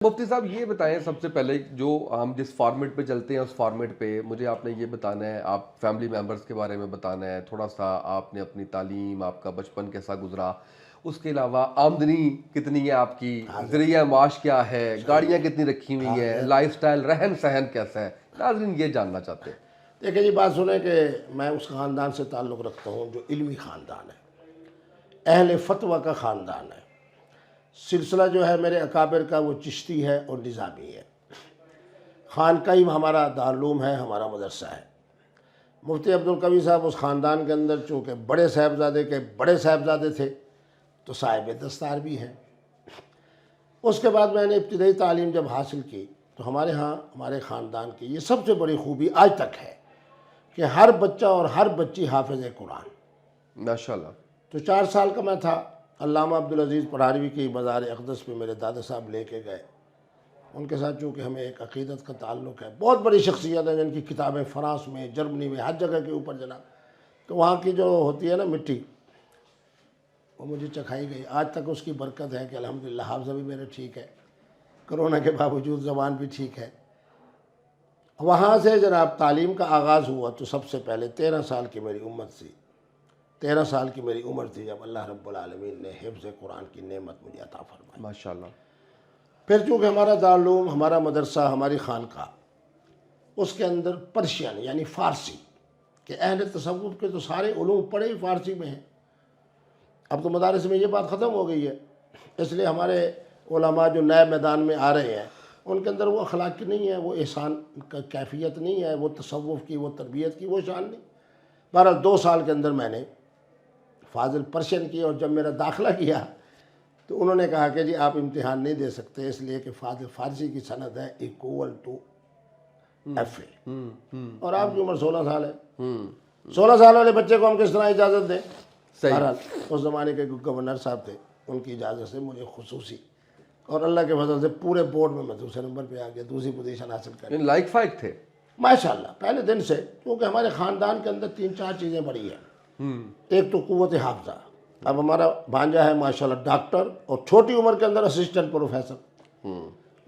مفتی صاحب یہ بتائیں سب سے پہلے جو ہم جس فارمیٹ پہ چلتے ہیں اس فارمیٹ پہ مجھے آپ نے یہ بتانا ہے، آپ فیملی ممبرز کے بارے میں بتانا ہے، تھوڑا سا آپ نے اپنی تعلیم، آپ کا بچپن کیسا گزرا، اس کے علاوہ آمدنی کتنی ہے آپ کی، ذریعہ معاش کیا ہے، گاڑیاں کتنی رکھی ہوئی ہیں، لائف سٹائل، رہن سہن کیسا ہے، ناظرین یہ جاننا چاہتے ہیں۔ دیکھیں جی، بات سنیں کہ میں اس خاندان سے تعلق رکھتا ہوں جو علمی خاندان ہے، اہل فتویٰ کا خاندان ہے۔ سلسلہ جو ہے میرے اکابر کا وہ چشتی ہے اور نظامی ہے۔ خانقاہی ہمارا دارالعلوم ہے، ہمارا مدرسہ ہے۔ مفتی عبدالقوی صاحب اس خاندان کے اندر چونکہ بڑے صاحبزادے کے بڑے صاحبزادے تھے تو صاحب دستار بھی ہیں۔ اس کے بعد میں نے ابتدائی تعلیم جب حاصل کی تو ہمارے ہاں ہمارے خاندان کی یہ سب سے بڑی خوبی آج تک ہے کہ ہر بچہ اور ہر بچی حافظ قرآن۔ ماشاءاللہ۔ تو 4 سال کا میں تھا، علامہ عبدالعزیز پرہاروی کی مزار اقدس پہ میرے دادا صاحب لے کے گئے۔ ان کے ساتھ چونکہ ہمیں ایک عقیدت کا تعلق ہے، بہت بڑی شخصیت ہے جن کی کتابیں فرانس میں، جرمنی میں، ہر جگہ کے اوپر جناب، تو وہاں کی جو ہوتی ہے نا مٹی، وہ مجھے چکھائی گئی۔ آج تک اس کی برکت ہے کہ الحمدللہ حافظہ بھی میرا ٹھیک ہے، کرونا کے باوجود زبان بھی ٹھیک ہے۔ وہاں سے جناب تعلیم کا آغاز ہوا تو سب سے پہلے 13 سال کی میری عمر تھی، 13 سال کی میری عمر تھی جب اللہ رب العالمین نے حفظ قرآن کی نعمت مجھے عطا فرمائی۔ ماشاءاللہ۔ پھر چونکہ ہمارا دارالعلوم، ہمارا مدرسہ، ہماری خانقاہ، اس کے اندر پرشین یعنی فارسی کہ اہل تصوف کے تو سارے علوم پڑھے ہی فارسی میں ہیں۔ اب تو مدارس میں یہ بات ختم ہو گئی ہے، اس لیے ہمارے علماء جو نئے میدان میں آ رہے ہیں ان کے اندر وہ اخلاق کی نہیں ہے، وہ احسان کا کیفیت نہیں ہے، وہ تصوف کی، وہ تربیت کی وہ شان نہیں۔ بہرحال 2 سال کے اندر میں نے فاضل پرشین کی، اور جب میرا داخلہ کیا تو انہوں نے کہا کہ جی آپ امتحان نہیں دے سکتے اس لیے کہ فاضل فارسی کی سند ہے = FA، اور آپ کی عمر 16 سال ہے۔ 16 سال والے بچے کو ہم کس طرح اجازت دیں؟ بہرحال اس زمانے کے گورنر صاحب تھے، ان کی اجازت سے مجھے خصوصی، اور اللہ کے فضل سے پورے بورڈ میں دوسرے نمبر پہ آ گیا، دوسری پوزیشن حاصل کر لی۔ لائق فائق تھے ماشاءاللہ پہلے دن سے، کیونکہ ہمارے خاندان کے اندر 3-4 چیزیں بڑی ہیں۔ ایک تو قوت حافظہ، اب ہمارا بھانجا ہے ماشاءاللہ ڈاکٹر، اور چھوٹی عمر کے اندر اسسٹنٹ پروفیسر۔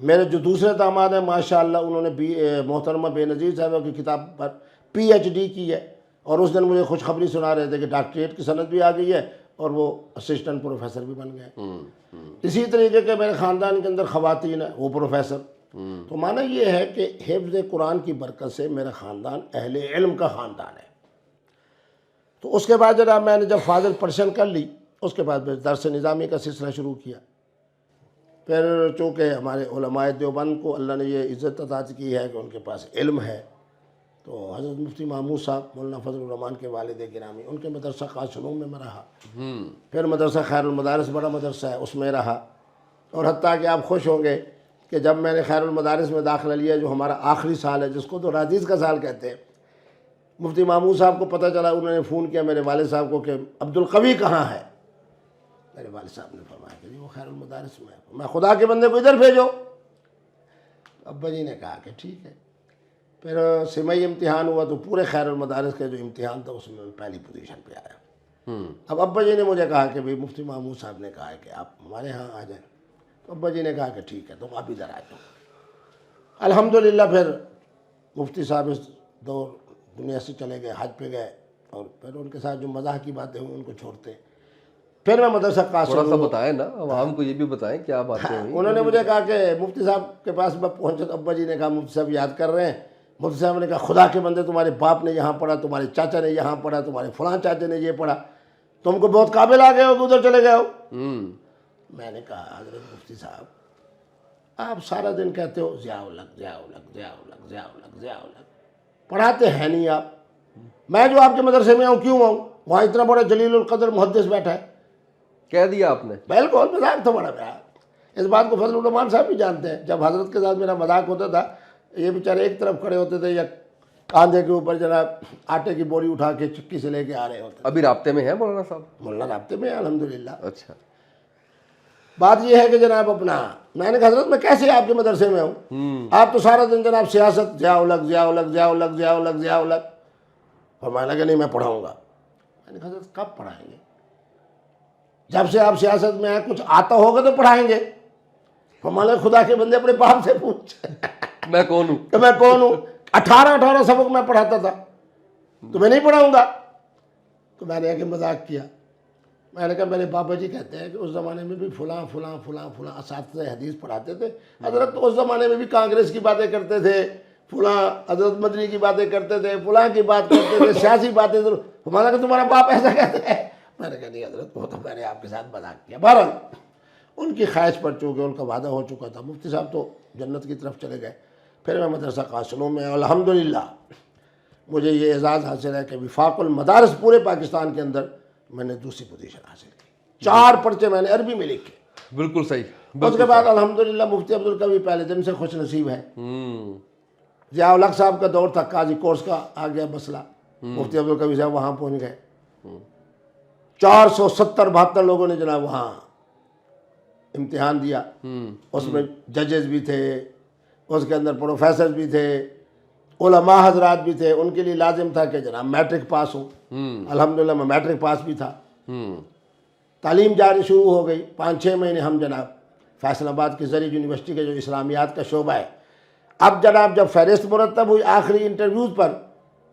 میرے جو دوسرے داماد ہیں ماشاءاللہ انہوں نے محترمہ بے نظیر صاحبہ کی کتاب پر PhD کی ہے، اور اس دن مجھے خوشخبری سنا رہے تھے کہ ڈاکٹریٹ کی سند بھی آ گئی ہے اور وہ اسسٹنٹ پروفیسر بھی بن گئے۔ اسی طریقے کے میرے خاندان کے اندر خواتین ہیں، وہ پروفیسر۔ تو معنی یہ ہے کہ حفظ قرآن کی برکت سے میرا خاندان اہل علم کا خاندان ہے۔ تو اس کے بعد جناب میں نے جب فاضل پرشین کر لی، اس کے بعد میں درس نظامی کا سلسلہ شروع کیا۔ پھر چونکہ ہمارے علماء دیوبند کو اللہ نے یہ عزت عطا کی ہے کہ ان کے پاس علم ہے، تو حضرت مفتی محمود صاحب مولانا فضل الرحمان کے والد گرامی، ان کے مدرسہ قاسم میں رہا۔ پھر مدرسہ خیر المدارس بڑا مدرسہ ہے، اس میں رہا، اور حتیٰ کہ آپ خوش ہوں گے کہ جب میں نے خیر المدارس میں داخلہ لیا جو ہمارا آخری سال ہے، جس کو تو رادیس کا سال کہتے ہیں، مفتی محمود صاحب کو پتہ چلا، انہوں نے فون کیا میرے والد صاحب کو کہ عبدالقوی کہاں ہے؟ میرے والد صاحب نے فرمایا کہ وہ خیر المدارس میں ہے۔ میں خدا کے بندے کو ادھر بھیجو۔ ابا جی نے کہا کہ ٹھیک ہے۔ پھر سمئی امتحان ہوا تو پورے خیر المدارس کا جو امتحان تھا اس میں پہلی پوزیشن پہ آیا۔ اب ابا جی نے مجھے کہا کہ بھئی مفتی محمود صاحب نے کہا ہے کہ آپ ہمارے ہاں آ جائیں، تو ابا جی نے کہا کہ ٹھیک ہے تم آپ ادھر آ جاؤ۔ الحمدللہ پھر مفتی صاحب اس دور دنیا سے چلے گئے، حج پہ گئے، اور پھر ان کے ساتھ جو مزاح کی باتیں ہوئی ان کو چھوڑتے ہیں۔ پھر میں مدرسہ قاسم، تھوڑا سا بتائیں نا، عوام کو یہ بھی بتائیں کیا باتیں ہوئی۔ انہوں نے مجھے کہا کہ مفتی صاحب کے پاس میں پہنچا تو ابا جی نے کہا مفتی صاحب یاد کر رہے ہیں؟ مفتی صاحب نے کہا خدا کے بندے تمہارے باپ نے یہاں پڑھا، تمہارے چاچا نے یہاں پڑھا، تمہارے فلاں چاچا نے یہ پڑھا، تم کو بہت قابل آ گئے ہو کہ ادھر چلے گئے ہو۔ میں نے کہا حضرت مفتی صاحب آپ سارا دن کہتے ہو ضیاء الحق ضیاء الحق ضیاء الحق ضیاء الحق ضیاء الحق، پڑھاتے ہیں نہیں آپ۔ میں جو آپ کے مدرسے میں آؤں کیوں آؤں؟ وہاں اتنا بڑا جلیل القدر محدث بیٹھا ہے۔ کہہ دیا آپ نے؟ بالکل مذاق تھا بڑا میرا، اس بات کو فضل الرحمان صاحب بھی جانتے ہیں۔ جب حضرت کے ساتھ میرا مذاق ہوتا تھا، یہ بیچارے ایک طرف کھڑے ہوتے تھے یا کاندھے کے اوپر جناب آٹے کی بوری اٹھا کے چکی سے لے کے آ رہے ہوتے۔ ابھی رابطے میں ہیں مولانا صاحب؟ مولانا رابطے میں الحمدللہ۔ اچھا۔ بات یہ ہے کہ جناب اپنا میں نے کہا حضرت میں کیسے آپ کے مدرسے میں ہوں؟ آپ تو سارا دن جناب سیاست، ضیاء الحق ضیاء الحق ضیاء الحق ضیاء الحق ضیاء الحق، فرمایا کہ نہیں میں پڑھاؤں گا۔ میں نے کہا حضرت کب پڑھائیں گے؟ جب سے آپ سیاست میں ہیں کچھ آتا ہوگا تو پڑھائیں گے۔ ہمارے خدا کے بندے اپنے باپ سے پوچھ میں کون ہوں کہ میں کون ہوں. 18 سبق میں پڑھاتا تھا تو میں نہیں پڑھاؤں گا. تو میں نے ایک مذاق کیا, میں نے کہا میرے بابا جی کہتے ہیں کہ اس زمانے میں بھی فلاں فلاں فلاں فلاں اساتذہ حدیث پڑھاتے تھے. حضرت اس زمانے میں بھی کانگریس کی باتیں کرتے تھے, فلاں حضرت مدنی کی باتیں کرتے تھے, فلاں کی بات کرتے تھے, سیاسی باتیں. ہمارا کہ تمہارا باپ ایسا کہتے ہیں. میں نے کہا نہیں حضرت, وہ تو میں نے آپ کے ساتھ مذاق کیا. بہرحال ان کی خواہش پر چونکہ ان کا وعدہ ہو چکا تھا, مفتی صاحب تو جنت کی طرف چلے گئے. پھر میں مدرسہ قاصلوں میں, الحمدللہ مجھے یہ اعزاز حاصل ہے کہ وفاق المدارس پورے پاکستان کے اندر میں نے دوسری پوزیشن حاصل کی. 4 پرچے میں نے عربی میں لکھے. بالکل صحیح. اس کے بعد الحمدللہ مفتی عبدالقوی پہلے دن سے خوش نصیب ہے. ضیاء الحق صاحب کا دور تھا, قاضی کورس کا آ گیا مسئلہ, مفتی عبدالقوی صاحب وہاں پہنچ گئے. 470-72 لوگوں نے جناب وہاں امتحان دیا. اس میں ججز بھی تھے, اس کے اندر پروفیسر بھی تھے, علماء حضرات بھی تھے. ان کے لیے لازم تھا کہ جناب میٹرک پاس ہوں. الحمدللہ میں میٹرک پاس بھی تھا. تعلیم جاری شروع ہو گئی. 5-6 مہینے ہم جناب فیصل آباد کی زرعی یونیورسٹی کے جو اسلامیات کا شعبہ ہے, اب جناب جب فہرست مرتب ہوئی آخری انٹرویوز پر,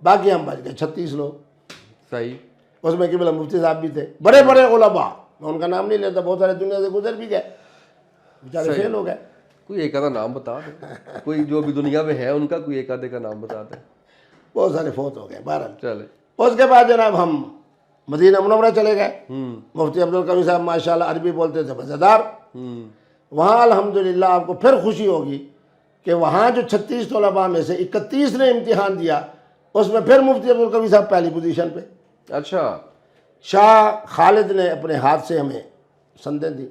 باقی ہم بچ گئے 36 لوگ. صحیح. اس میں قبلہ مفتی صاحب بھی تھے, بڑے بڑے علماء, میں ان کا نام نہیں لیتا, بہت سارے دنیا سے گزر بھی گئے, بیچارے فیل ہو گئے. کوئی ایک آدھا نام بتا دیں, کوئی جو بھی دنیا میں ہے ان کا کوئی ایک آدھے کا نام بتا دیں. بہت سارے فوت ہو گئے. بہرحال چلے. اس کے بعد جناب ہم مدینہ منورہ چلے گئے. مفتی عبدالقوی صاحب ماشاءاللہ عربی بولتے تھے مزیدار. وہاں الحمدللہ آپ کو پھر خوشی ہوگی کہ وہاں جو 36 طلباء میں سے 31 نے امتحان دیا, اس میں پھر مفتی عبدالقوی صاحب پہلی پوزیشن پہ. اچھا. شاہ خالد نے اپنے ہاتھ سے ہمیں سندیں دی.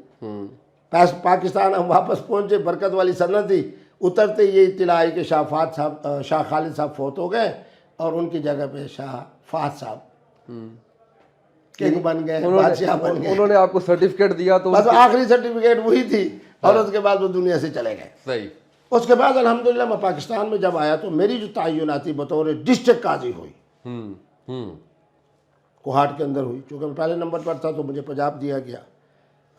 پاکستان ہم واپس پہنچے, برکت والی سند تھی. اترتے یہ اطلاع آئی کہ شاہ خالد صاحب فوت ہو گئے اور ان کی جگہ پہ شاہ فہد صاحب کنگ بن گئے, بادشاہ بن گئے. انہوں نے آپ کو سرٹیفکیٹ دیا تو بس آخری سرٹیفکیٹ وہی تھی, اور اس کے بعد وہ دنیا سے چلے گئے. صحیح. اس کے بعد الحمدللہ میں پاکستان میں جب آیا تو میری جو تعیناتی بطور ڈسٹرکٹ قاضی ہوئی, کوہاٹ کے اندر ہوئی. چونکہ میں پہلے نمبر پر تھا تو مجھے پنجاب دیا گیا.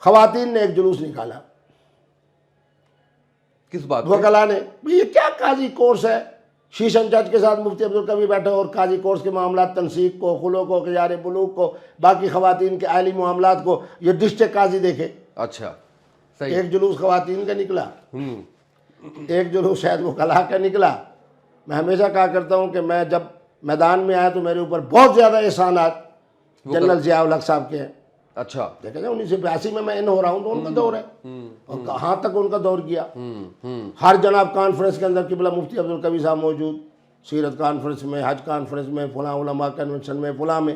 خواتین نے ایک جلوس نکالا. کس بات پہ؟ وکلا نے, یہ کیا قاضی کورس ہے, شیشن جج کے ساتھ مفتی عبدالقوی بیٹھے اور قاضی کورس کے معاملات, تنسیق کو, خلو کو, خیار بلوغ کو, باقی خواتین کے عائلی معاملات کو یہ ڈسٹرکٹ قاضی دیکھے. اچھا. صحیح. ایک جلوس خواتین کا نکلا, ایک جلوس شاید وکلا کا نکلا. میں ہمیشہ کہا کرتا ہوں کہ میں جب میدان میں آیا تو میرے اوپر بہت زیادہ احسانات جنرل ضیاء الحق صاحب کے ہیں. اچھا. دیکھا جائے 1982 میں ان ہو رہا ہوں تو ان کا دور ہے, اور کہاں تک ان کا دور کیا. ہر جناب کانفرنس کے اندر قبلہ مفتی عبدالقوی صاحب موجود, سیرت کانفرنس میں, حج کانفرنس میں, فلاں علماء کنونشن میں, فلاں میں.